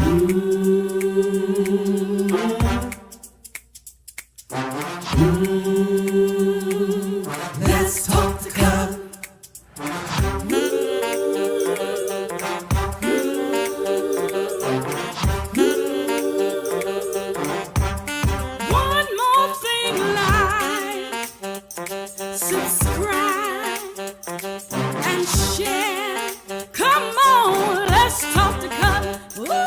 Let's talk the cup. One more thing, like, subscribe, and share. Come on, let's talk the cup. Woo!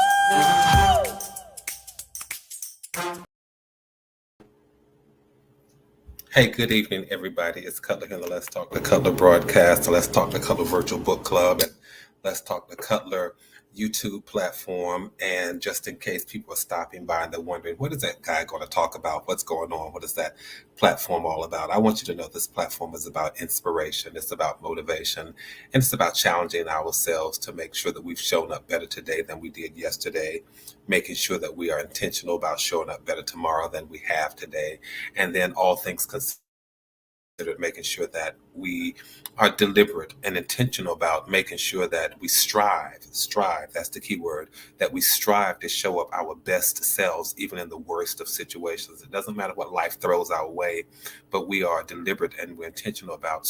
Hey, good evening, everybody. It's Cutler here on the Let's Talk the Cutler broadcast, the Let's Talk the Cutler virtual book club, and Let's Talk the Cutler YouTube platform. And just in case people are stopping by and they're wondering, what is that guy going to talk about? What's going on? What is that platform all about? I want you to know this platform is about inspiration. It's about motivation. And it's about challenging ourselves to make sure that we've shown up better today than we did yesterday, making sure that we are intentional about showing up better tomorrow than we have today. And then all things considered, making sure that we are deliberate and intentional about making sure that we strive, that's the key word, that we strive to show up our best selves, even in the worst of situations. It doesn't matter what life throws our way, but we are deliberate and we're intentional about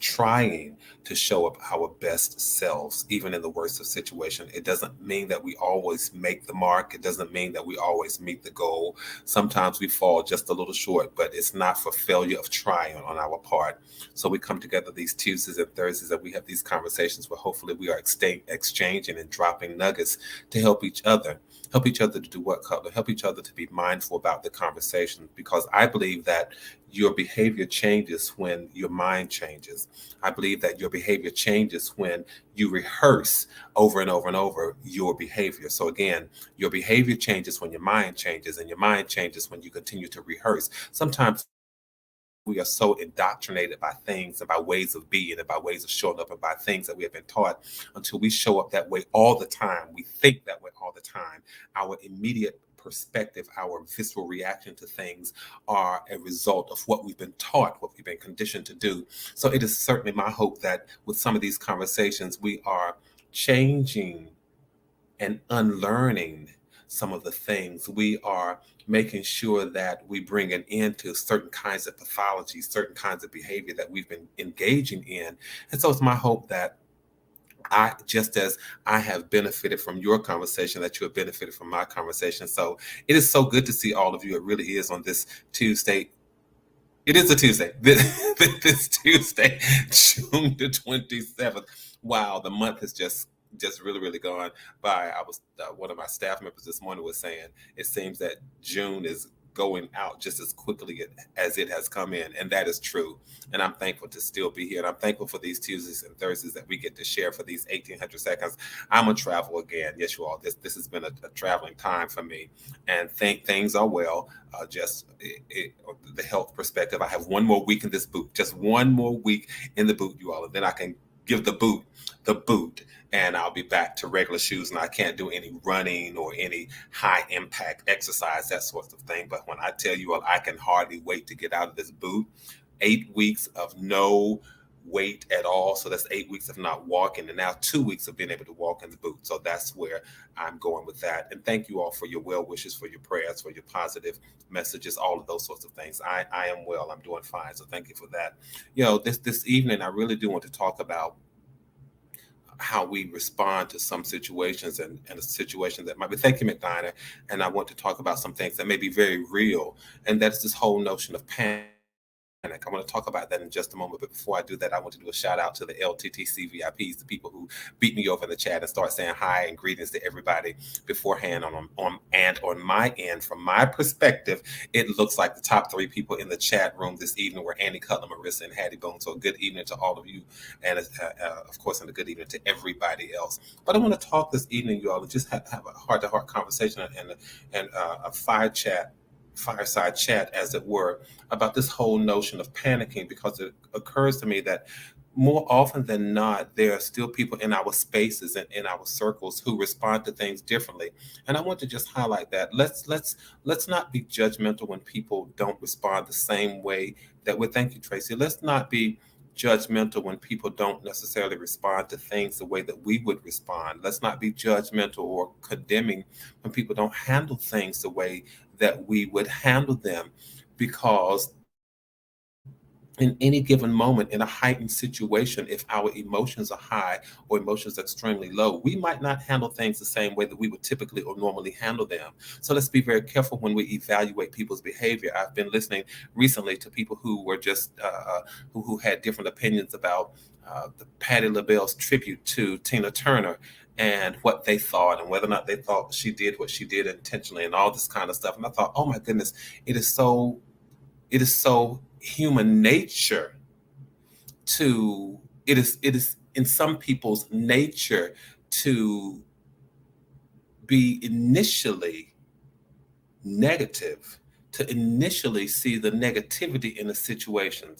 trying to show up our best selves, even in the worst of situations. It doesn't mean that we always make the mark. It doesn't mean that we always meet the goal. Sometimes we fall just a little short, but it's not for failure of trying on our part. So we come together these Tuesdays and Thursdays and we have these conversations where hopefully we are exchanging and dropping nuggets to help each other. Help each other to do what, Cutler? Help each other to be mindful about the conversation, because I believe that your behavior changes when your mind changes. I believe that your behavior changes when you rehearse over and over and over your behavior. So again, your behavior changes when your mind changes, and your mind changes when you continue to rehearse. Sometimes we are so indoctrinated by things and by ways of being and by ways of showing up and by things that we have been taught until we show up that way all the time. We think that way all the time. Our immediate perspective, our visceral reaction to things are a result of what we've been taught, what we've been conditioned to do. So it is certainly my hope that with some of these conversations, we are changing and unlearning some of the things. We are making sure that we bring an end to certain kinds of pathology, certain kinds of behavior that we've been engaging in. And so it's my hope that just as I have benefited from your conversation, that you have benefited from my conversation. So it is so good to see all of you. It really is on this Tuesday. It is a Tuesday. This Tuesday, June the 27th. Wow, the month has just really gone by. I was one of my staff members this morning was saying it seems that June is going out just as quickly as it has come in, and that is true. And I'm thankful to still be here, and I'm thankful for these Tuesdays and Thursdays that we get to share for these 1800 seconds. I'm gonna travel again. Yes, you all. This has been a traveling time for me, and things are well. The health perspective. I have one more week in this boot, just one more week in the boot, you all, and then I can give the boot, and I'll be back to regular shoes, and I can't do any running or any high impact exercise, that sort of thing. But when I tell you all, I can hardly wait to get out of this boot. 8 weeks of no weight at all. So that's 8 weeks of not walking, and now 2 weeks of being able to walk in the boot. So that's where I'm going with that. And thank you all for your well wishes, for your prayers, for your positive messages, all of those sorts of things. I am well. I'm doing fine. So thank you for that. This evening, I really do want to talk about how we respond to some situations and a situation that might be. Thank you, McDonough. And I want to talk about some things that may be very real, and that's this whole notion of panic. I want to talk about that in just a moment. But before I do that, I want to do a shout out to the LTTC VIPs, the people who beat me over in the chat and start saying hi and greetings to everybody beforehand on my end. From my perspective, it looks like the top three people in the chat room this evening were Annie Cutler, Marissa, and Hattie Boone. So good evening to all of you. And of course, and a good evening to everybody else. But I want to talk this evening, you all, and just have a heart-to-heart conversation and a fireside chat, as it were, about this whole notion of panicking, because it occurs to me that more often than not, there are still people in our spaces and in our circles who respond to things differently. And I want to just highlight that. Let's not be judgmental when people don't respond the same way that we. Thank you, Tracy. Let's not be judgmental when people don't necessarily respond to things the way that we would respond. Let's not be judgmental or condemning when people don't handle things the way that we would handle them, because in any given moment in a heightened situation, if our emotions are high or emotions are extremely low, we might not handle things the same way that we would typically or normally handle them. So let's be very careful when we evaluate people's behavior. I've been listening recently to people who were just who had different opinions about the Patti LaBelle's tribute to Tina Turner and what they thought and whether or not they thought she did what she did intentionally and all this kind of stuff. And I thought, oh my goodness, it is so human nature to it is in some people's nature to be initially negative, to initially see the negativity in a situation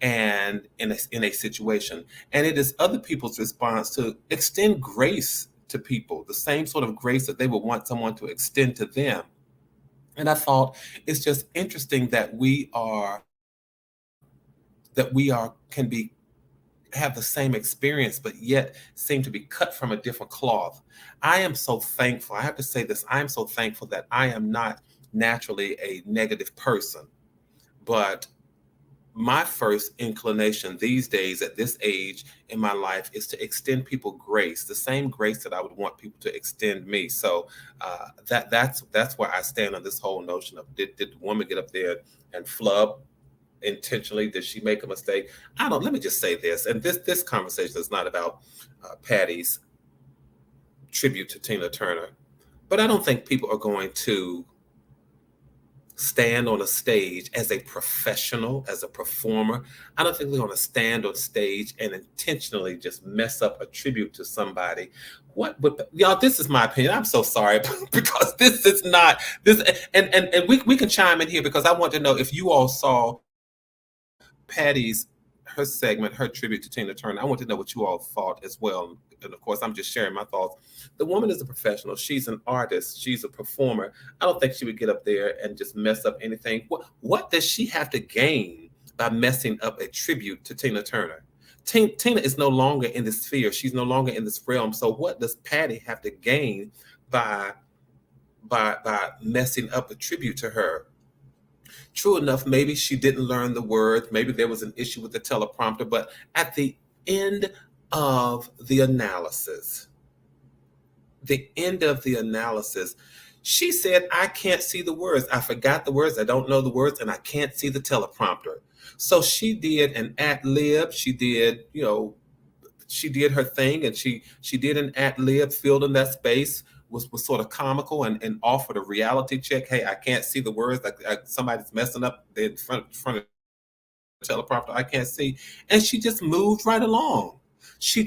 and in a situation, and it is other people's response to extend grace to people, the same sort of grace that they would want someone to extend to them. And I thought it's just interesting that we are can be have the same experience but yet seem to be cut from a different cloth. I am so thankful. I have to say this. I am so thankful that I am not naturally a negative person, but my first inclination these days at this age in my life is to extend people grace, the same grace that I would want people to extend me. So that's where I stand on this whole notion of did the woman get up there and flub intentionally? Did she make a mistake? I don't. Let me just say this, and this conversation is not about Patty's tribute to Tina Turner, but I don't think people are going to stand on a stage as a professional, as a performer. I don't think they're going to stand on stage and intentionally just mess up a tribute to somebody. What, but y'all, this is my opinion. I'm so sorry because this is not this, and we can chime in here because I want to know if you all saw Patty's her segment, her tribute to Tina Turner. I want to know what you all thought as well. And of course, I'm just sharing my thoughts. The woman is a professional. She's an artist. She's a performer. I don't think she would get up there and just mess up anything. What does she have to gain by messing up a tribute to Tina Turner? Tina is no longer in this sphere. She's no longer in this realm. So what does Patty have to gain by messing up a tribute to her? True enough, maybe she didn't learn the words. Maybe there was an issue with the teleprompter. But at the end of the analysis, she said, I can't see the words. I forgot the words. I don't know the words, and I can't see the teleprompter. So she did an ad lib. She did, she did her thing, and she did an ad lib, filled in that space, was sort of comical and offered a reality check. Hey, I can't see the words. Like somebody's messing up in front of the teleprompter. I can't see. And she just moved right along. So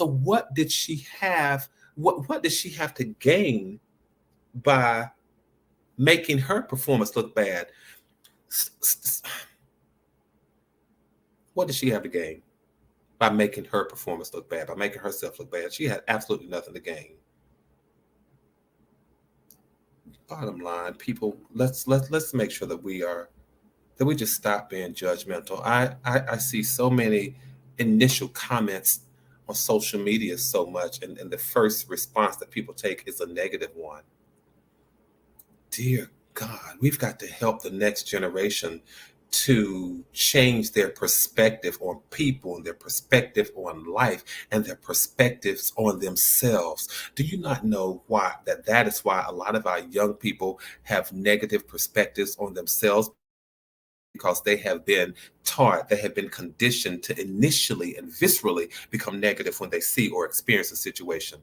what did she have? What did she have to gain by making her performance look bad? What did she have to gain by making her performance look bad, by making herself look bad? She had absolutely nothing to gain. Bottom line, people, let's make sure that we just stop being judgmental. I see so many initial comments on social media so much, and the first response that people take is a negative one. Dear God, we've got to help the next generation to change their perspective on people and their perspective on life and their perspectives on themselves. Do you not know why that is why a lot of our young people have negative perspectives on themselves? Because they have been taught, they have been conditioned to initially and viscerally become negative when they see or experience a situation.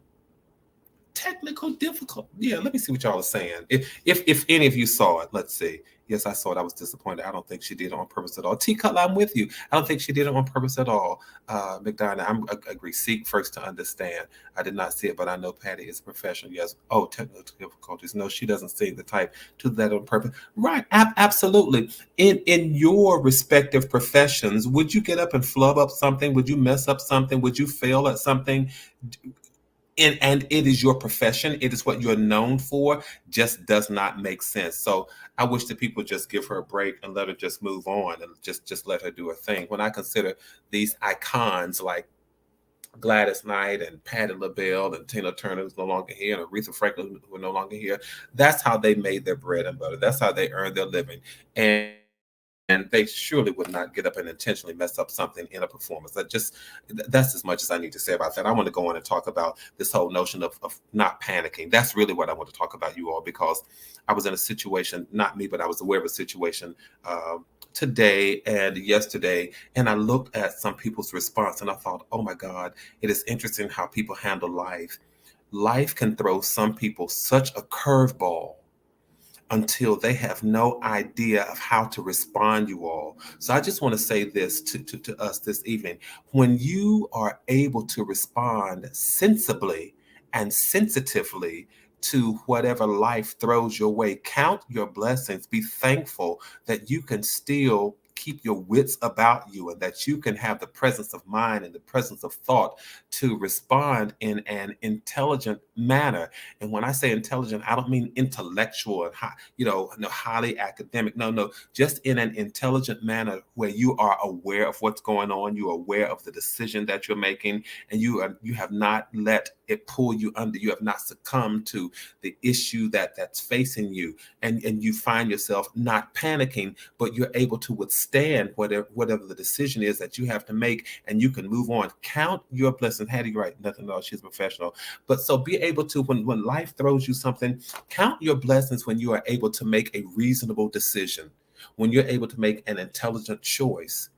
Technical difficult. Yeah, let me see what y'all are saying. If any of you saw it, let's see. Yes, I saw it. I was disappointed. I don't think she did it on purpose at all. T. Cutler, I'm with you. I don't think she did it on purpose at all. McDonough, I agree. Seek first to understand. I did not see it, but I know Patty is a professional. Yes. Oh, technical difficulties. No, she doesn't seem the type to do that on purpose. Right. Absolutely. In your respective professions, would you get up and flub up something? Would you mess up something? Would you fail at something? and it is your profession, it is what you're known for, just does not make sense. So I wish that people just give her a break and let her just move on and just let her do her thing. When I consider these icons like Gladys Knight and Patti LaBelle and Tina Turner, who's no longer here, and Aretha Franklin, who are no longer here, that's how they made their bread and butter. That's how they earned their living. And they surely would not get up and intentionally mess up something in a performance. That's as much as I need to say about that. I want to go on and talk about this whole notion of not panicking. That's really what I want to talk about, you all, because I was in a situation, not me, but I was aware of a situation today and yesterday, and I looked at some people's response and I thought, oh my God, it is interesting how people handle life. Life can throw some people such a curveball until they have no idea of how to respond, you all. So I just want to say this to us this evening. When you are able to respond sensibly and sensitively to whatever life throws your way, count your blessings, be thankful that you can still keep your wits about you and that you can have the presence of mind and the presence of thought to respond in an intelligent manner. And when I say intelligent, I don't mean intellectual and highly academic. No, just in an intelligent manner where you are aware of what's going on, you're aware of the decision that you're making, and you have not let it pull you under. You have not succumbed to the issue that's facing you, and you find yourself not panicking, but you're able to withstand whatever the decision is that you have to make, and you can move on. Count your blessings. Hattie, right? Nothing else. She's a professional. But so be able to, when life throws you something, count your blessings when you are able to make a reasonable decision, when you're able to make an intelligent choice.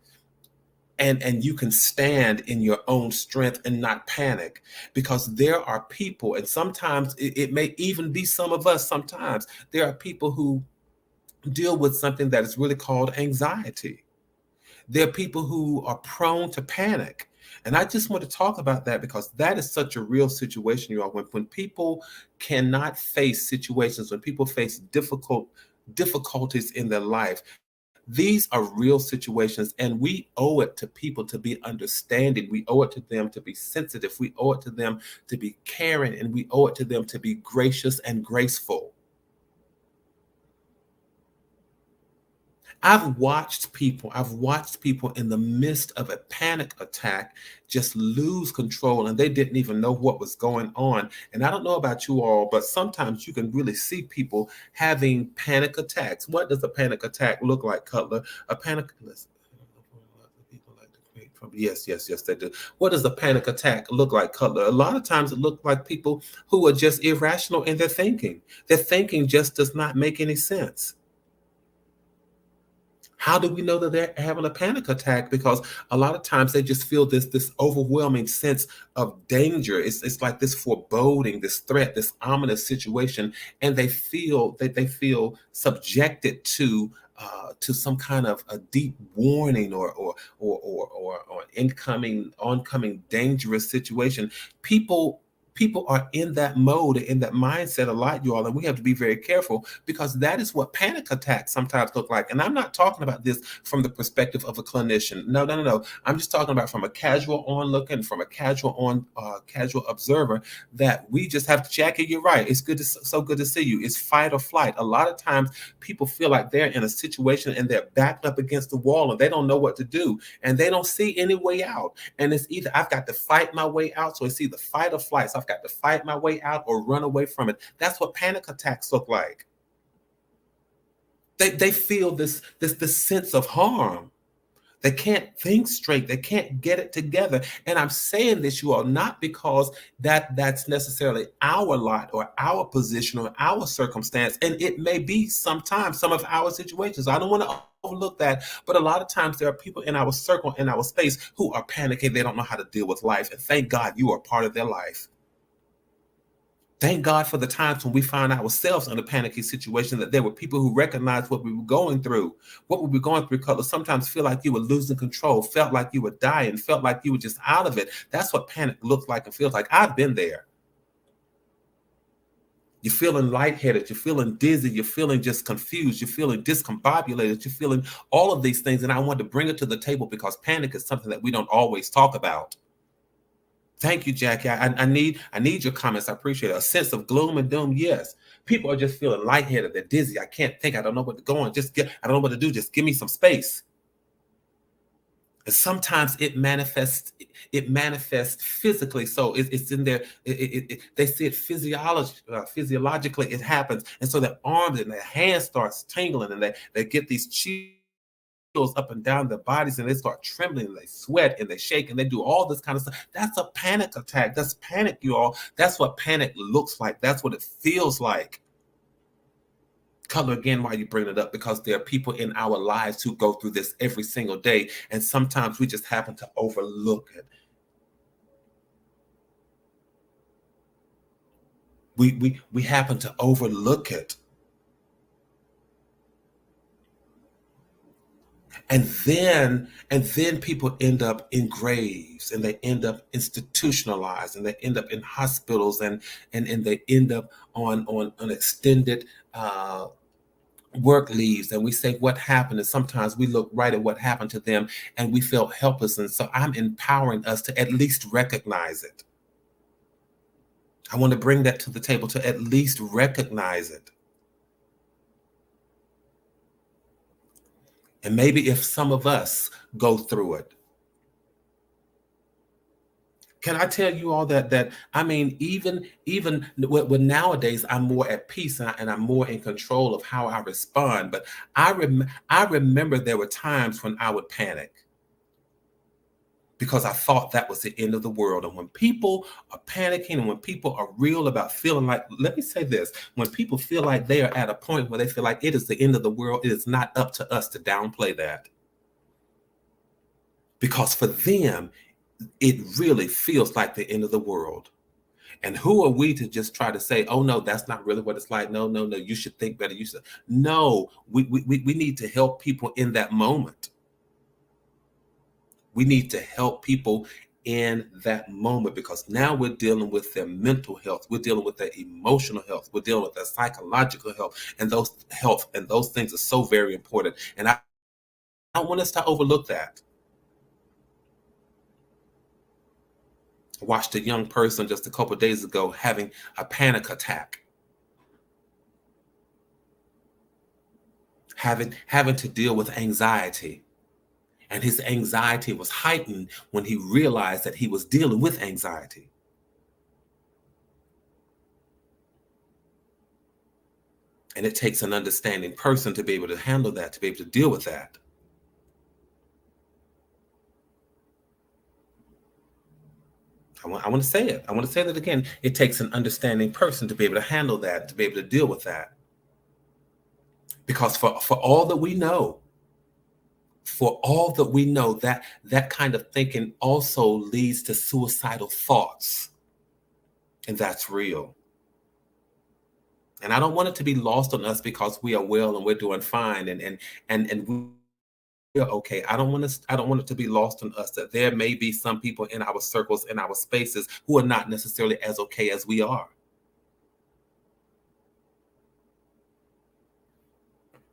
And you can stand in your own strength and not panic, because there are people, and sometimes it may even be some of us, sometimes there are people who deal with something that is really called anxiety. There are people who are prone to panic. And I just want to talk about that because that is such a real situation, you all. When people cannot face situations, when people face difficulties in their life, these are real situations, and we owe it to people to be understanding. We owe it to them to be sensitive. We owe it to them to be caring, and we owe it to them to be gracious and graceful. I've watched people in the midst of a panic attack just lose control, and they didn't even know what was going on. And I don't know about you all, but sometimes you can really see people having panic attacks. What does a panic attack look like, Cutler? A panic. Yes, they do. What does a panic attack look like, Cutler? A lot of times it looks like people who are just irrational in their thinking. Their thinking just does not make any sense. How do we know that they're having a panic attack? Because a lot of times they just feel this overwhelming sense of danger. It's like this foreboding, this threat, this ominous situation, and they feel subjected to some kind of a deep warning or oncoming dangerous situation. People are in that mode, in that mindset a lot, you all, and we have to be very careful, because that is what panic attacks sometimes look like. And I'm not talking about this from the perspective of a clinician. No. I'm just talking about from a casual onlooker and from a casual observer, that we just have to check it. You're right. It's so good to see you. It's fight or flight. A lot of times people feel like they're in a situation and they're backed up against the wall and they don't know what to do and they don't see any way out. And it's either I've got to fight my way out. So it's either fight or flight. So I've got to fight my way out or run away from it. That's what panic attacks look like. They feel this sense of harm. They can't think straight. They can't get it together. And I'm saying this, you all, not because that's necessarily our lot or our position or our circumstance. And it may be sometimes some of our situations. I don't want to overlook that. But a lot of times there are people in our circle, in our space, who are panicking. They don't know how to deal with life. And thank God you are part of their life. Thank God for the times when we found ourselves in a panicky situation, that there were people who recognized what we were going through. What we were going through, because sometimes feel like you were losing control, felt like you were dying, felt like you were just out of it. That's what panic looks like and feels like. I've been there. You're feeling lightheaded, you're feeling dizzy, you're feeling just confused, you're feeling discombobulated, you're feeling all of these things. And I want to bring it to the table because panic is something that we don't always talk about. Thank you, Jackie. I need your comments. I appreciate it. A sense of gloom and doom. Yes. People are just feeling lightheaded. They're dizzy. I can't think. I don't know what to go on. I don't know what to do. Just give me some space. And sometimes it manifests physically. So it's in there. They see it physiologically. It happens. And so their arms and their hands starts tingling, and they get these chills up and down their bodies, and they start trembling, and they sweat, and they shake, and they do all this kind of stuff. That's a panic attack. That's panic, you all. That's what panic looks like. That's what it feels like. Color again why you bring it up, because there are people in our lives who go through this every single day, and sometimes we just happen to overlook it. We happen to overlook it. And then people end up in graves, and they end up institutionalized, and they end up in hospitals, and they end up on extended work leaves. And we say, what happened? And sometimes we look right at what happened to them, and we feel helpless. And so I'm empowering us to at least recognize it. I want to bring that to the table, to at least recognize it. And maybe if some of us go through it, can I tell you all that I mean, even when nowadays I'm more at peace, and I'm more in control of how I respond. But I remember there were times when I would panic because I thought that was the end of the world. And when people are panicking, and when people are real about feeling like, let me say this, when people feel like they are at a point where they feel like it is the end of the world, it is not up to us to downplay that. Because for them, it really feels like the end of the world. And who are we to just try to say, oh no, that's not really what it's like. No, you should think better. You should. No, we need to help people in that moment. We need to help people in that moment, because now we're dealing with their mental health. We're dealing with their emotional health. We're dealing with their psychological health. And those things are so very important. And I don't want us to overlook that. I watched a young person just a couple of days ago having a panic attack, having to deal with anxiety. And his anxiety was heightened when he realized that he was dealing with anxiety. And it takes an understanding person to be able to handle that, to be able to deal with that. I want to say it. I want to say that again. It takes an understanding person to be able to handle that, to be able to deal with that. Because for all that we know, that kind of thinking also leads to suicidal thoughts. And that's real. And I don't want it to be lost on us because we are well and we're doing fine, and we're okay. I don't want it to be lost on us that there may be some people in our circles, in our spaces, who are not necessarily as okay as we are.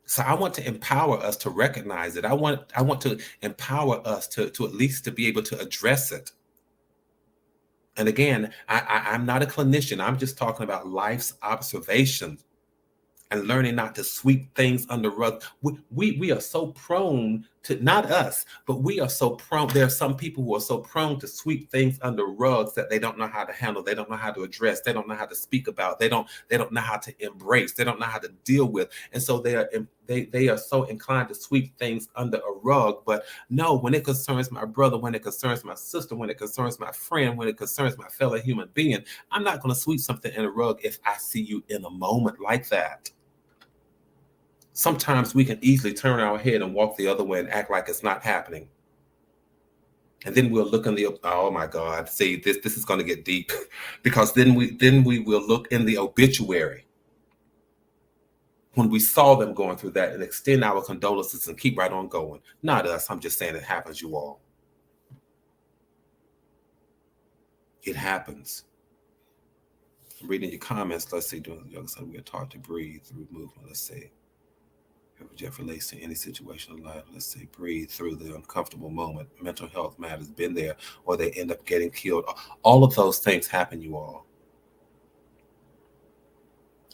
So I want to empower us to recognize it. I want to empower us to at least to be able to address it. And again, I'm not a clinician. I'm just talking about life's observations and learning not to sweep things under rug. We are so prone to, not us, but we are so prone. There are some people who are so prone to sweep things under rugs that they don't know how to handle. They don't know how to address. They don't know how to speak about. They don't know how to embrace. They don't know how to deal with. And so they are so inclined to sweep things under a rug. But no, when it concerns my brother, when it concerns my sister, when it concerns my friend, when it concerns my fellow human being, I'm not going to sweep something in a rug if I see you in a moment like that. Sometimes we can easily turn our head and walk the other way and act like it's not happening. And then we'll look in the, oh my God, see, this is going to get deep, because then we will look in the obituary when we saw them going through that and extend our condolences and keep right on going. Not us. I'm just saying it happens, you all. It happens. I'm reading your comments. Let's see, doing the young son, we are taught to breathe through movement. Let's see. Jeff relates to any situation in life. Let's say breathe through the uncomfortable moment. Mental health matters, been there, or they end up getting killed. All of those things happen, you all.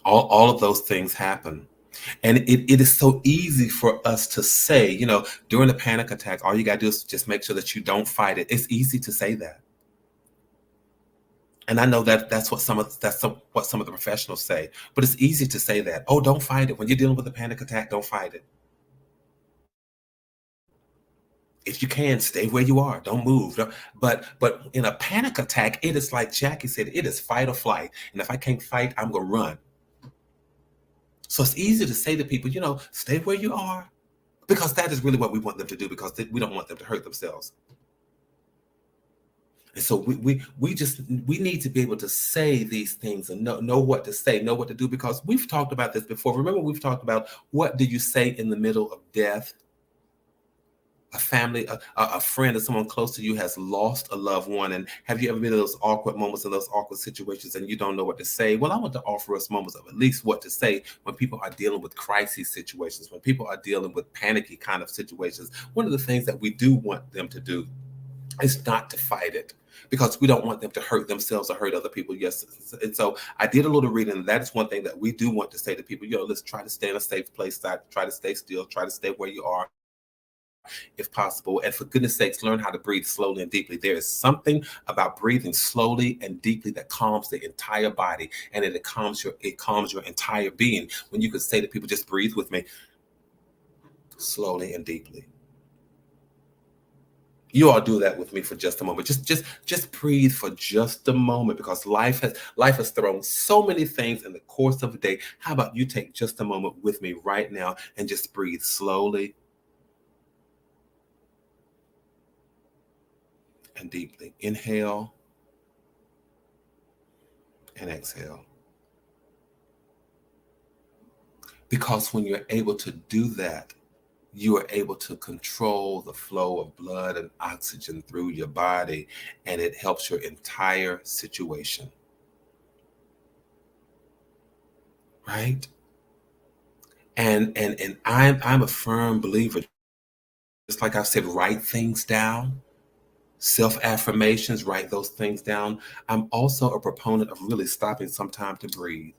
All of those things happen. And it is so easy for us to say, during a panic attack, all you got to do is just make sure that you don't fight it. It's easy to say that. And I know that that's what some of the professionals say, but it's easy to say that. Oh, don't fight it. When you're dealing with a panic attack, don't fight it. If you can, stay where you are. Don't move. But in a panic attack, it is like Jackie said, it is fight or flight. And if I can't fight, I'm gonna run. So it's easy to say to people, stay where you are, because that is really what we want them to do, because we don't want them to hurt themselves. And so we need to be able to say these things and know what to say, know what to do, because we've talked about this before. Remember, we've talked about, what do you say in the middle of death? A family, a friend, or someone close to you has lost a loved one. And have you ever been in those awkward moments, in those awkward situations, and you don't know what to say? Well, I want to offer us moments of at least what to say when people are dealing with crisis situations, when people are dealing with panicky kind of situations. One of the things that we do want them to do is not to fight it, because we don't want them to hurt themselves or hurt other people. Yes. And so I did a little reading, and that is one thing that we do want to say to people. Let's try to stay in a safe place, try to stay still, try to stay where you are if possible. And for goodness sakes, learn how to breathe slowly and deeply. There is something about breathing slowly and deeply that calms the entire body, and it calms your entire being. When you can say to people, just breathe with me slowly and deeply. You all do that with me for just a moment. Just breathe for just a moment, because life has thrown so many things in the course of a day. How about you take just a moment with me right now and just breathe slowly and deeply. Inhale and exhale. Because when you're able to do that, you are able to control the flow of blood and oxygen through your body, and it helps your entire situation. Right? And I'm a firm believer, just like I said, write things down. Self-affirmations, write those things down. I'm also a proponent of really stopping some time to breathe.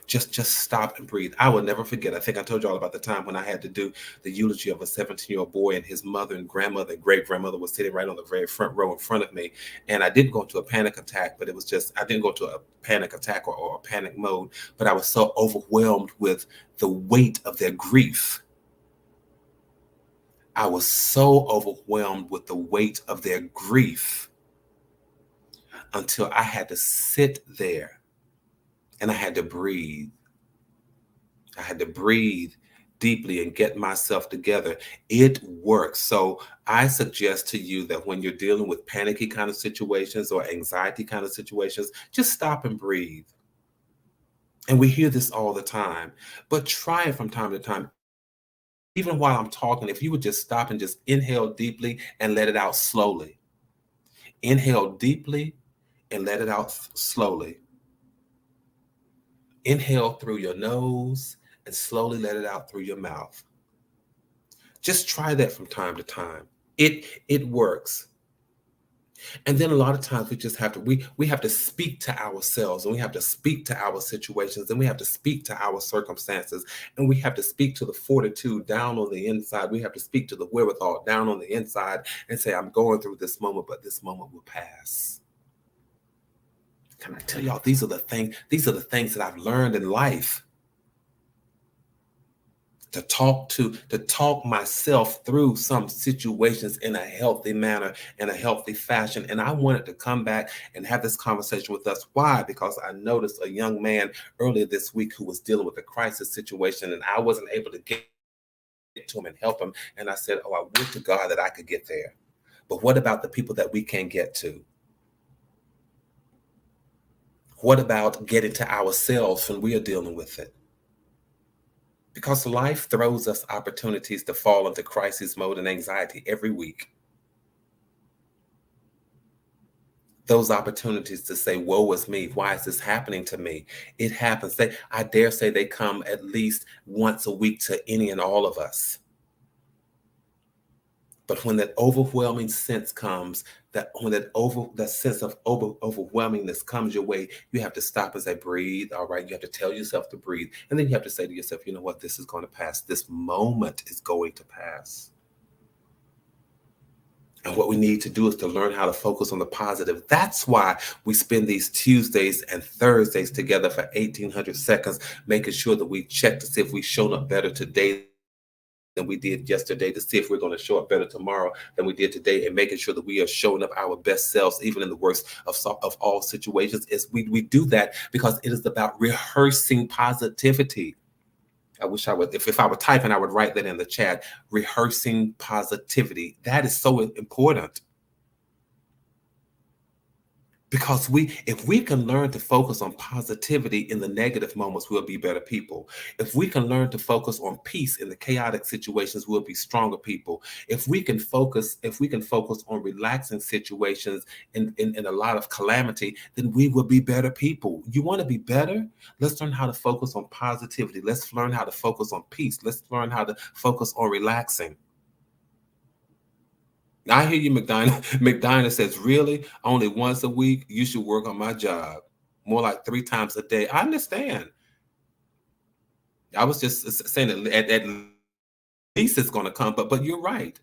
Just stop and breathe. I will never forget. I think I told you all about the time when I had to do the eulogy of a 17-year-old boy, and his mother and grandmother and great-grandmother was sitting right on the very front row in front of me. And I didn't go into a panic attack, but I didn't go to a panic attack or a panic mode, but I was so overwhelmed with the weight of their grief. I was so overwhelmed with the weight of their grief until I had to sit there and I had to breathe. I had to breathe deeply and get myself together. It works. So I suggest to you that when you're dealing with panicky kind of situations or anxiety kind of situations, just stop and breathe. And we hear this all the time, but try it from time to time. Even while I'm talking, if you would just stop and just inhale deeply and let it out slowly. Inhale deeply and let it out slowly. Inhale through your nose and slowly let it out through your mouth. Just try that from time to time. It works. And then a lot of times we just have to we have to speak to ourselves, and we have to speak to our situations, and we have to speak to our circumstances, and we have to speak to the fortitude down on the inside. We have to speak to the wherewithal down on the inside and say, I'm going through this moment, but this moment will pass. Can I tell y'all, these are the things that I've learned in life. To talk myself through some situations in a healthy manner, in a healthy fashion. And I wanted to come back and have this conversation with us. Why? Because I noticed a young man earlier this week who was dealing with a crisis situation, and I wasn't able to get to him and help him. And I said, I wish to God that I could get there. But what about the people that we can't get to? What about getting to ourselves when we are dealing with it? Because life throws us opportunities to fall into crisis mode and anxiety every week. those opportunities to say, woe is me. Why is this happening to me? It happens. I dare say they come at least once a week to any and all of us. But when that overwhelming sense comes, that sense of overwhelmingness comes your way, you have to stop and say, breathe. All right. You have to tell yourself to breathe. And then you have to say to yourself, you know what? This is going to pass. This moment is going to pass. And what we need to do is to learn how to focus on the positive. That's why we spend these Tuesdays and Thursdays together for 1,800 seconds, making sure that we check to see if we've shown up better today than we did yesterday, to see if we're going to show up better tomorrow than we did today, and making sure that we are showing up our best selves, even in the worst of all situations. Is we do that because it is about rehearsing positivity. I wish I would, if I were typing, I would write that in the chat. Rehearsing positivity. That is so important. Because if we can learn to focus on positivity in the negative moments, we'll be better people. If we can learn to focus on peace in the chaotic situations, we'll be stronger people. If we can focus on relaxing situations in a lot of calamity, then we will be better people. You want to be better? Let's learn how to focus on positivity. Let's learn how to focus on peace. Let's learn how to focus on relaxing. I hear you, McDinah. McDinah says, really? Only once a week? You should work on my job. More like 3 times a day. I understand. I was just saying that at least it's going to come, but you're right.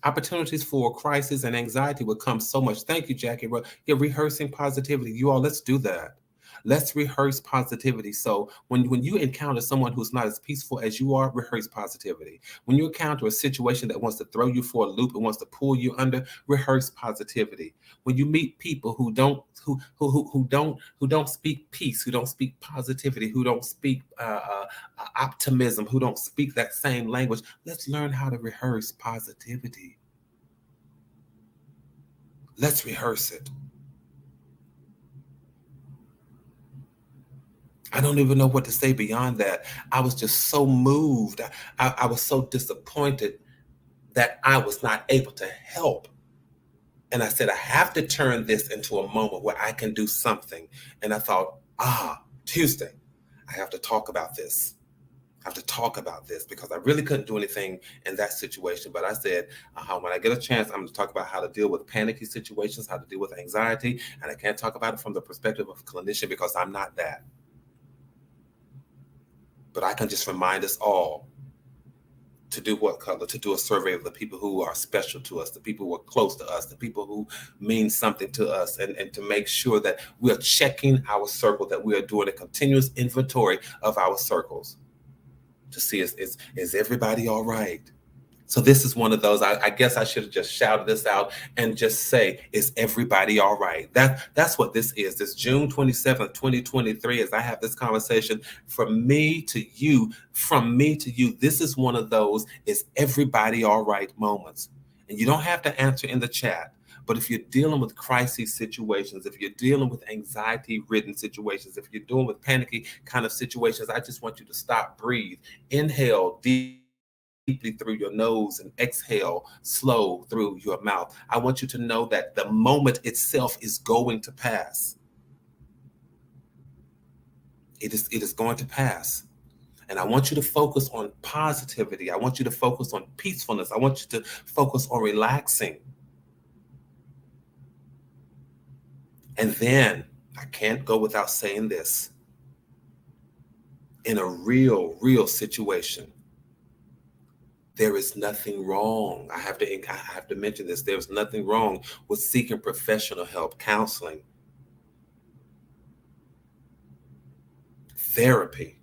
Opportunities for crisis and anxiety will come so much. Thank you, Jackie. You're rehearsing positivity. You all, let's do that. Let's rehearse positivity. So when you encounter someone who's not as peaceful as you are, rehearse positivity. When you encounter a situation that wants to throw you for a loop and wants to pull you under, rehearse positivity. When you meet people who don't speak peace, who don't speak positivity, who don't speak optimism, who don't speak that same language, let's learn how to rehearse positivity. Let's rehearse it. I don't even know what to say beyond that. I was just so moved. I was so disappointed that I was not able to help. And I said, I have to turn this into a moment where I can do something. And I thought, Tuesday, I have to talk about this. I have to talk about this because I really couldn't do anything in that situation. But I said, when I get a chance, I'm going to talk about how to deal with panicky situations, how to deal with anxiety. And I can't talk about it from the perspective of a clinician because I'm not that. But I can just remind us all to do what color? To do a survey of the people who are special to us, the people who are close to us, the people who mean something to us, and to make sure that we are checking our circle, that we are doing a continuous inventory of our circles to see is everybody all right? So this is one of those, I guess I should have just shouted this out and just say, is everybody all right? That's what this is. This June 27th, 2023, as I have this conversation from me to you, this is one of those, is everybody all right moments. And you don't have to answer in the chat. But if you're dealing with crisis situations, if you're dealing with anxiety-ridden situations, if you're dealing with panicky kind of situations, I just want you to stop, breathe, inhale deeply through your nose and exhale slow through your mouth. I want you to know that the moment itself is going to pass. It is going to pass. And I want you to focus on positivity. I want you to focus on peacefulness. I want you to focus on relaxing. And then I can't go without saying this. In a real situation, there is nothing wrong. I have to mention this. There's nothing wrong with seeking professional help, counseling, therapy.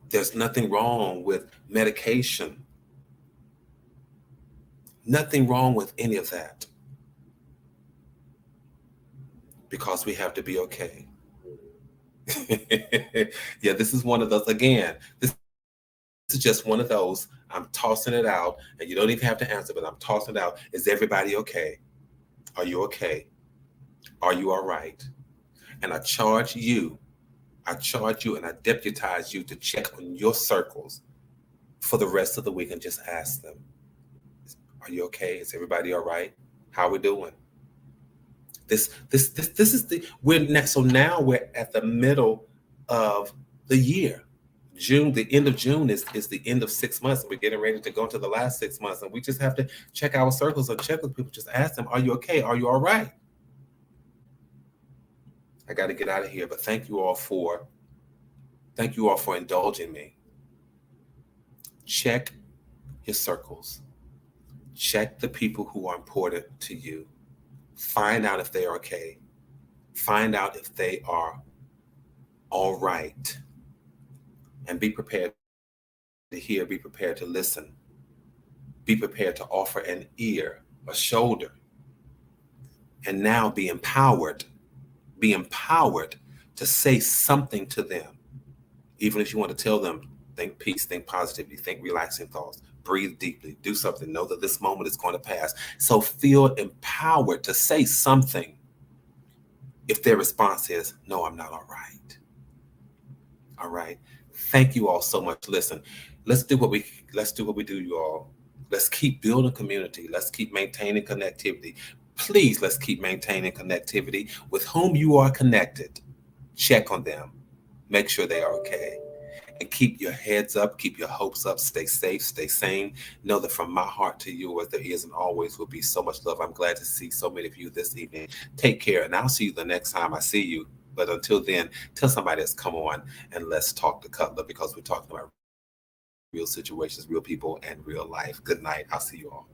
There's nothing wrong with medication. Nothing wrong with any of that. Because we have to be okay. Yeah, this is one of those, again, this is just one of those, I'm tossing it out, and you don't even have to answer, but I'm tossing it out. Is everybody okay? Are you okay? Are you all right? And I charge you and I deputize you to check on your circles for the rest of the week and just ask them, are you okay? Is everybody all right? How are we doing? This is the we're next. So now we're at the middle of the year. June, the end of June is the end of 6 months. We're getting ready to go into the last 6 months, and we just have to check our circles and check with people. Just ask them, "Are you okay? Are you all right?" I got to get out of here, but thank you all for indulging me. Check your circles. Check the people who are important to you. Find out if they are okay. Find out if they are all right. And be prepared to hear, be prepared to listen. Be prepared to offer an ear, a shoulder. And now be empowered. Be empowered to say something to them. Even if you want to tell them, think peace, think positivity, think relaxing thoughts, breathe deeply, do something, know that this moment is going to pass. So feel empowered to say something if their response is, no, I'm not all right. All right. Thank you all so much. Listen, let's do what we do, you all. Let's keep building community. Let's keep maintaining connectivity. Please, let's keep maintaining connectivity. With whom you are connected, check on them. Make sure they are okay. And keep your heads up, keep your hopes up, stay safe, stay sane. Know that from my heart to you, as there is and always will be so much love. I'm glad to see so many of you this evening. Take care, and I'll see you the next time I see you. But until then, tell somebody else, come on and let's talk to Cutler, because we're talking about real situations, real people, and real life. Good night. I'll see you all.